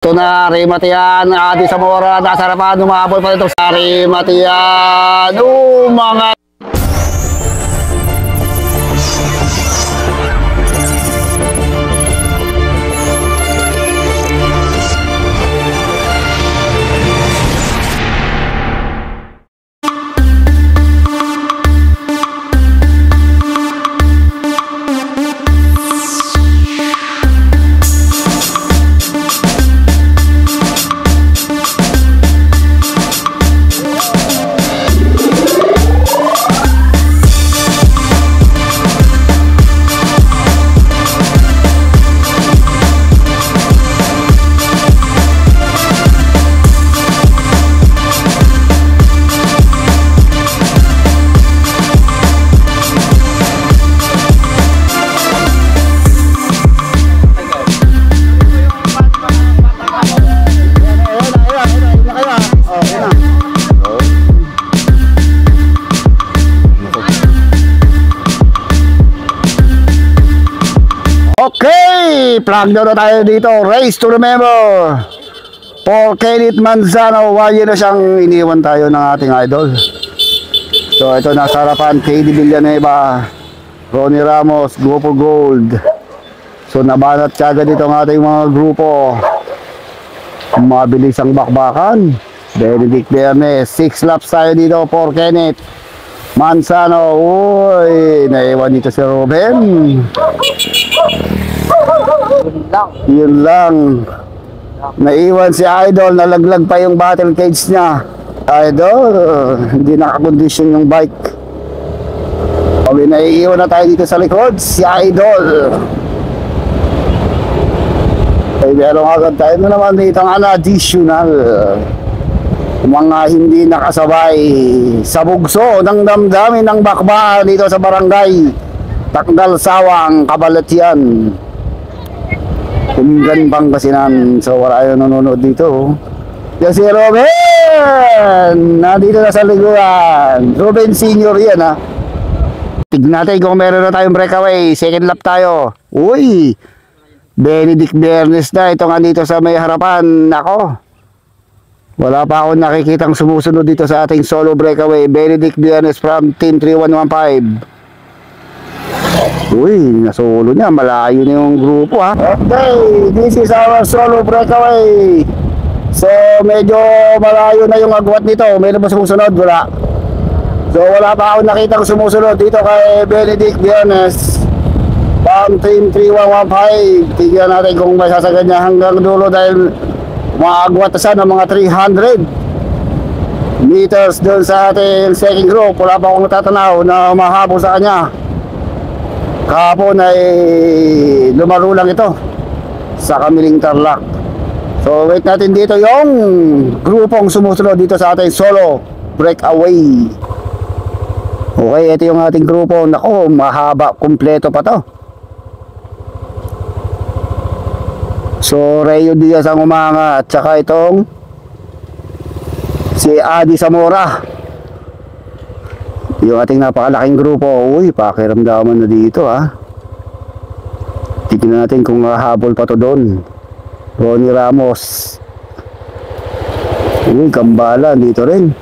Ito na, Rimatian, Adi Zamora, nasa harapan, umabol pa ito sa Rimatian, mga okay, plug down na tayo dito. Race to remember for Kenneth Manzano. 1 year na siyang iniwan tayo ng ating idol. So ito nasa harapan, KD Villanueva, Ronnie Ramos, Grupo Gold. So nabanat kagad dito ang ating mga grupo. Mabilis ang bakbakan. Benedict Bernes, 6 laps tayo dito for Kenneth Manzano. Uy, naiwan dito si Ruben. Yun lang. Naiwan si Idol, nalaglag pa yung battle cage niya. Idol, hindi nakakondisyon yung bike. Okay, naiiwan na tayo dito sa likod, si Idol. Okay, meron agad tayo na naman dito ang additional. Mga hindi nakasabay sa bugso ng damdamin ng bakbakan dito sa barangay Takdal Sawang, Cabaletian, Tunggan, Pangasinan. So wala yung nanonood dito. Yan si Ruben, nandito na sa liguan. Ruben Senior yan ha. Tignan natin kung meron na tayong breakaway. Second lap tayo. Uy, Benedict Bernes na. Ito nga dito sa may harapan. Ako, wala pa akong nakikitang sumusunod dito sa ating solo breakaway. Benedict Bernes from Team 3115. Uy, nasolo niya. Malayo na yung grupo ha. Okay, this is our solo breakaway. So, medyo malayo na yung agwat nito. Meron ba sumusunod? Wala. So, wala pa akong nakitang sumusunod dito kay Benedict Bernes from Team 3115. Tignan natin kung may sasagad niya hanggang dulo dahil maagwat na ng mga 300 meters doon sa ating second group. Wala pa akong natatanaw na mahabol sa kanya. Kahapon ay lumaro lang ito sa Kamiling Tarlac. So wait natin dito yung grupong sumusunod dito sa ating solo breakaway. Okay, ito yung ating grupo. Nako, mahaba, kumpleto pa to. So Rayo Diaz ang umanga at saka itong si Adi Zamora, yung ating napakalaking grupo. Uy, pakiramdaman na dito ha. Tignan natin kung habol pa to doon. Ronnie Ramos. Uy, Kambala dito rin.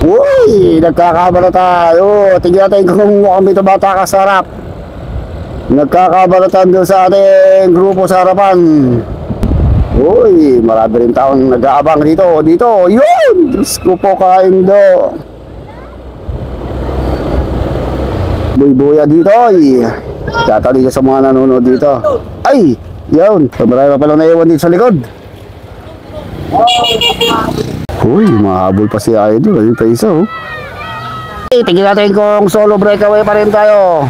Uy, nagkakabala tayo. Tignan natin kung kami ito bata ka sa harap. Nagkakabalatan doon sa ating grupo sa harapan. Uy, marami rin taong nag-aabang dito. Dito, yun! Diyos ko po, Kaindo. Buy-buya dito. Tatali sa mga nanonood dito. Ay, yun. Marami pa palang naiwan dito sa likod. Uy, mahabol pa si Idol. Ayun pa isa, oh. Okay, tingnan natin kung solo breakaway pa rin tayo.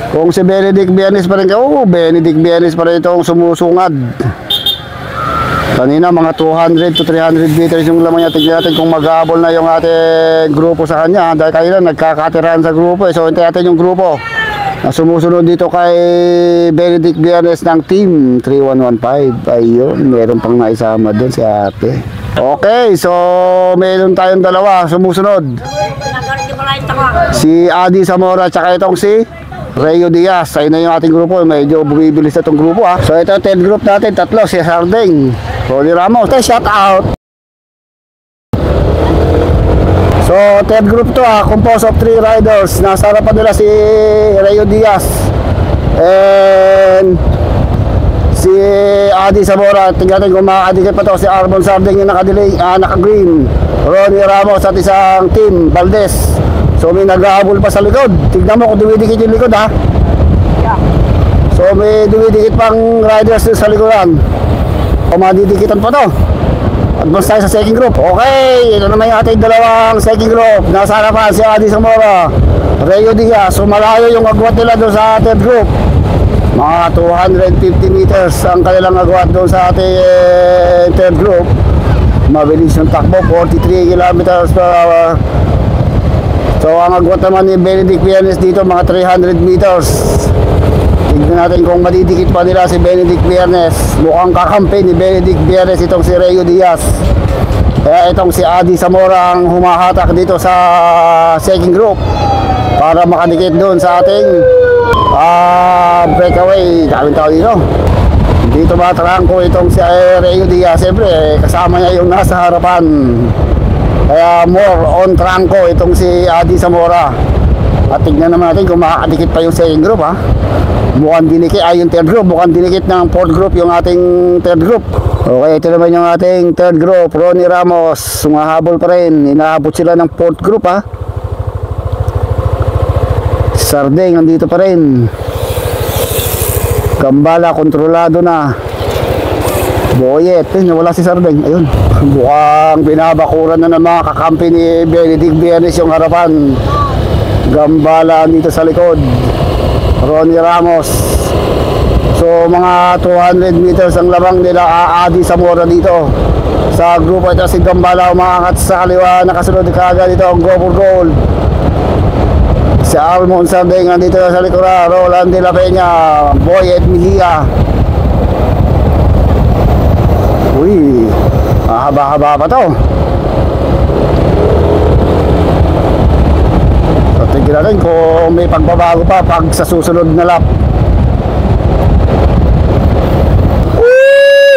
Kung si Benedict Bernes pa rin. Oh, Benedict Bernes pa rin itong sumusungad. Kanina mga 200 to 300 meters yung laman niya. Tignan natin kung mag-aabol na yung ating grupo sa kanya. Dahil kanina nagkakatirahan sa grupo. So hintayin natin yung grupo na sumusunod dito kay Benedict Bernes ng Team 3115. Ayun, meron pang naisama doon si ate. Okay, so meron tayong dalawa sumusunod. Si Adi Zamora at saka itong si Rayo Diaz. Ayun na yung ating grupo. Medyo bumibilis na itong grupo ha. So ito 10 group natin. Tatlo, si Sarding, Ronnie Ramos. Shout out. So 10 group to ha. Composed of 3 riders. Nasa harapan nila si Rayo Diaz and si Adi Zamora. Tingnan natin kung makakadikit pa to. Si Arbon Sarding yung naka-green. Ronnie Ramos at isang team Valdez. So may nag-aabol pa sa likod. Tignan mo kung dumidikit yung likod ha. So may dumidikit pang riders sa likuran. O madidikitan pa to. Advance tayo sa second group. Okay, ito naman yung ating dalawang second group. Nasa harapan si Adi Zamora, Rayo Diaz. So malayo yung agwat nila doon sa third group. Mga 250 meters ang kanilang agwat doon sa ating third group. Mabilis yung takbo, 43 kilometers per hour. So ang agwat naman ni Benedict Villanes dito mga 300 meters. Tignan natin kung madidikit pa nila si Benedict Villanes. Mukhang kakampi ni Benedict Villanes itong si Rayo Diaz. Kaya itong si Adi Zamora ang humahatak dito sa second group para makadikit doon sa ating breakaway. Daming tao dito. Dito matrangko itong si Rayo Diaz. Siyempre kasama niya yung nasa harapan. Kaya more on trangko itong si Adi Zamora. At tignan naman natin kung makakadikit pa yung second group ha. Mukhang dinikit, yung third group. Mukhang dinikit ng fourth group yung ating third group. Okay, ito naman yung ating third group. Ronnie Ramos, sumahabol pa rin. Inaabot sila ng fourth group ha. Sarding, andito pa rin. Gambala, kontrolado na. Boyet, wala si Sarding. Ayun, mukhang binabakuran na ng mga kakampi ni Benedict Villanes yung harapan. Gambala dito sa likod, Ronnie Ramos. So mga 200 meters ang labang nila Adi Zamora dito sa grupo ito. Si Gambala umaangat sa kaliwa, nakasunod kaagad dito ang go for gold. Si Almon Sarding dito sa likod, Roland de la Peña, Boyet Mejia. Uy, mahaba-haba pa to. So tignan natin kung may pagbabago pa pag sa susunod na lap.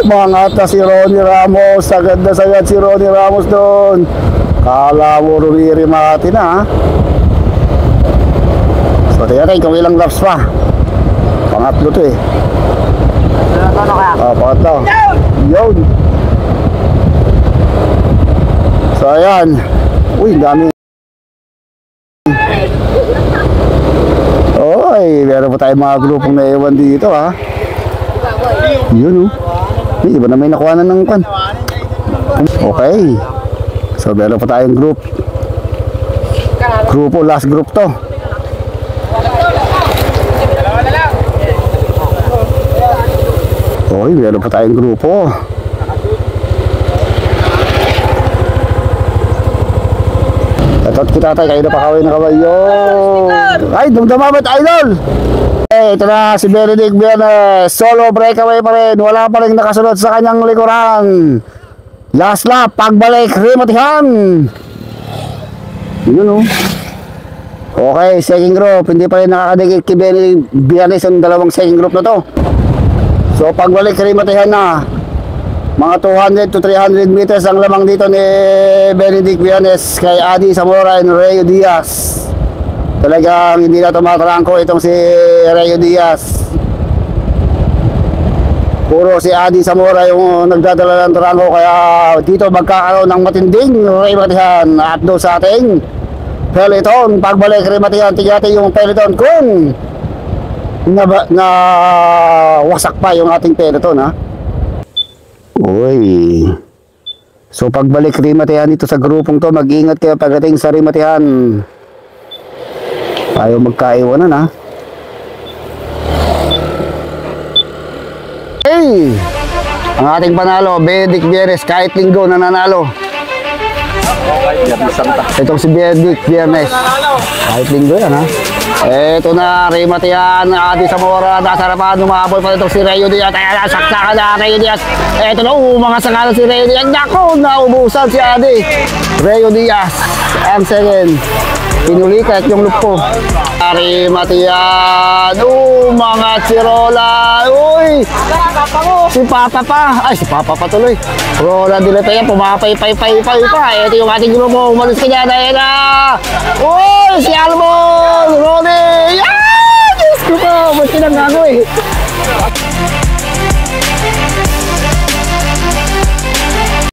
Mangat na si Ronnie Ramos. Sagad na sagad si Ronnie Ramos doon. Kala mo rumirimati na ha. So tignan natin kung ilang laps pa. Pangatlo to eh. Pangatlo. Yun. So ayan. Uy, dami. Oy, meron pa tayong mga grupong naiwan dito ha. Yun May iba na may nakuha na ng kwan. Okay. So meron pa tayong group. Grupo, last group to. Okay, meron pa tayong grupo. Tatot kita tayo, kayo na pa kawin na kabayo. Ay, dumdamabat idol. Ito na si Benedict Villanes. Solo breakaway pa rin. Wala pa rin nakasunod sa kanyang likuran. Last lap, pagbalik, rimatihan. Yun Okay, second group. Hindi pa rin nakakadikit kay Benedict Villanes ang dalawang second group na to. So pagbalik, rimatihan na. Mga 200 to 300 meters ang lamang dito ni Benedict Villanes kay Adi Zamora and Rayo Diaz. Talagang hindi na tumatrangko itong si Rayo Diaz. Puro si Adi Zamora yung nagdadala ng trangko. Kaya dito magkakaroon ng matinding rimatihan. At doon sa ating peloton, pagbalik rimatihan, tigati yung peloton kung na wasak pa yung ating peloton ha. Uy. So pagbalik rimatihan dito sa grupong to, mag-ingat kayo pagdating sa rimatihan. Ayaw magkaiwanan ha. Hey! Ang ating panalo, Benedict Villanes, kahit linggo nananalo. Itong si Benedict Villanes, kahit linggo yan ha. Ito na, rimatihan, Adi Zamora, nasa harapan, umahabol pa itong si Rayo Diaz. Ayan, saksakan na Rayo Diaz. Ito na, mga sangalan si Rayo Diaz. Naku, naubusan si Adi. Rayo Diaz, ang second. Pinuli kahit yung lupo. Pari Matian. Mga Chirola. Uy! Si Papa pa. Ay, si Papa pa tuloy. Rola Dilata yan. Pumapay-pay-pay-pay pa. Ito yung ating grupo. Umalis ka dyan. Ayan na. Uy! Si Almon! Ronnie! Yan! Diyos ko po. Ba't kinang gago eh?